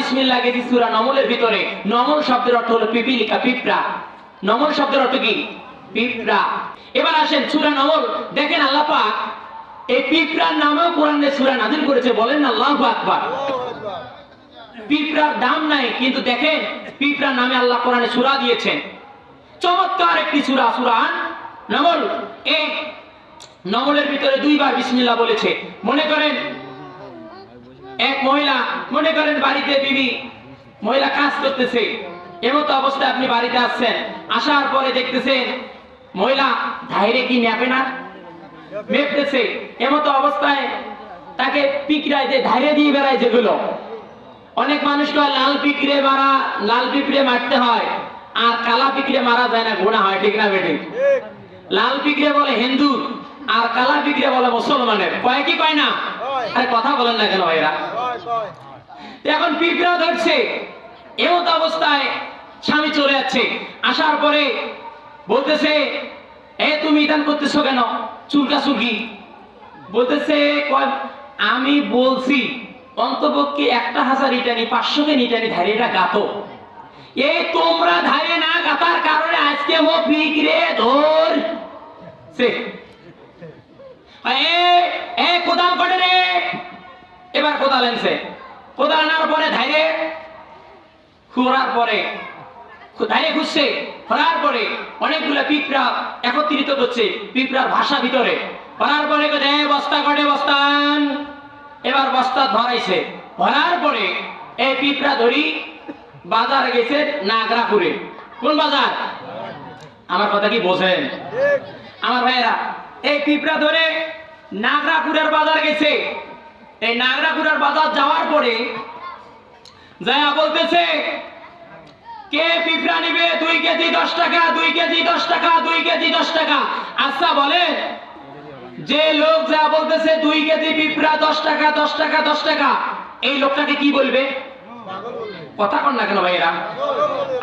বিসমিল্লাহ গেছি সূরা নমলের ভিতরে। নমল শব্দের অর্থ হলো পিপিলিকা, পিঁপড়া। নমল শব্দের অর্থ কি? পিঁপড়া। এবার আসেন সূরা নমল, দেখেন আল্লাহ পাক এই পিঁপড়ার নামেও কোরআনে সূরা নাযিল করেছে। বলেন না আল্লাহু আকবার। পিঁপড়ার দাম নাই, কিন্তু দেখেন পিঁপড়ার নামে আল্লাহ কোরআনে সূরা দিয়েছেন। চমৎকার একটি সূরা, সূরা নমল। এই নমলের ভিতরে দুইবার বিসমিল্লাহ বলেছে। মনে করেন এক মহিলা, মনে করেন বাড়িতে বিবি মহিলা কাজ করতেছে, এমতো অবস্থায় আপনি বাড়িতে আসছেন, আসার পরে দেখতেছেন মহিলা ধাইরে কি নেবে না, মেপতেছে। এমতো অবস্থায় তাকে পিঁপড়ায় যে ধাইরে দিয়ে বেড়ায়, যেগুলো অনেক মানুষকে লাল পিঁপড়ে মারা, লাল পিঁপড়ে মারতে হয়, আর কালা পিঁপড়ে মারা যায় না, গুনাহ হয়, ঠিক না বেটি? লাল পিঁপড়ে বলে হিন্দু, আর কালা পিঁপড়ে বলে মুসলমানের। কয় কি কয় না? আরে কথা বলেন না কেন ভাইরা? এখন পিঁপড়া ধরছে, এমত অবস্থায় স্বামী চলে যাচ্ছে। আসার পরে বলতেছে, এ তুমি ইদান করতেছো কেন, চুলকা চুলকি? বলতেছে, আমি বলছি অন্তপক্ষে 1000 ইটানি 500 ইটানি ধারিটা গাতো। এই তোমরা ধারে না গাতার কারণে আজকে ও পিঁপড়ে ধরছে। কোদাল করে রে, এবার কোদাল আনছে। কোদাল আনার পরে ধাইরে খোঁড়ার পরে ধাইরে খুঁজছে, খোঁড়ার পরে অনেকগুলো পিঁপড়া একত্রিত করছে পিঁপড়ার ভাষা ভিতরে। করার পরে বস্তা করে বস্তান, এবার বস্তা ধরাইছে। ধরার পরে এই পিঁপড়া ধরি বাজার গেছে নাগরাপুরে। কোন বাজার? আমার কথা কি বোঝেন আমার ভাইয়েরা? এই পিঁপড়া ধরে নাগরাপুরের বাজার গেছে। এই নাগরাপুরের বাজার যাওয়ার পরে যায়া বলতেছে, কে পিঁপড়া নিবে? 2 কেজি 10 টাকা, 2 কেজি 10 টাকা, 2 কেজি 10 টাকা। আচ্ছা বলেন, যে লোক যা বলতেছে 2 কেজি পিঁপড়া 10 টাকা, 10 টাকা, 10 টাকা, এই লোকটাকে কি বলবে? কথা কন না কেন ভাইরা?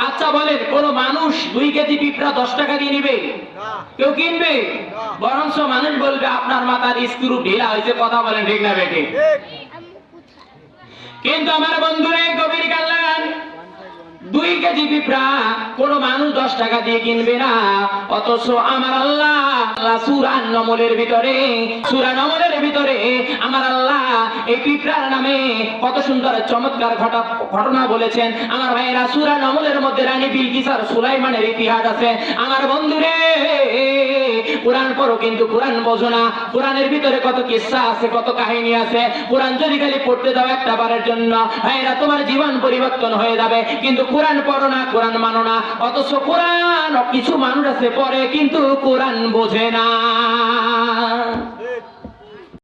আচ্ছা বলেন, কোন মানুষ 2 কেজি পিঁপড়া 10 টাকা দিয়ে নিবে? কেউ কিনবে? বরঞ্চ মানুষ বলবে আপনার মাথার স্ক্রু ঢিলা হয়েছে। কথা বলেন ঠিক না বেটি? কিন্তু আমার বন্ধুরা গভীর খেয়াল লাগান, 2 কেজি পিঁপড়া কোন মানুষ 10 টাকা দিয়ে কিনবে না। অথচ আমার আল্লাহ সূরা নমলের ভিতরে, সূরা নমলের ভিতরে আমার আল্লাহ এই পিঁপড়ার নামে কত সুন্দর চমৎকার ঘটনা বলেছেন। আমার ভাইয়েরা, সূরা নমলের মধ্যে রানী বিলকিস আর সুলাইমানের ইতিহাস আছে। আমার বন্ধুরে কোরআন পড়ো, কিন্তু কোরআন বোঝো না। কোরআনের ভিতরে কত কিসসা আছে, কত কাহিনী আছে। কোরআন যদি খালি পড়তে দাও একটা বারের জন্য, ভাইয়েরা তোমার জীবন পরিবর্তন হয়ে যাবে। কিন্তু কোরআন পড়ো না, কোরআন মানো না। অথচ কোরআন কিছু মানুষ আছে পড়ে, কিন্তু কোরআন বোঝে না।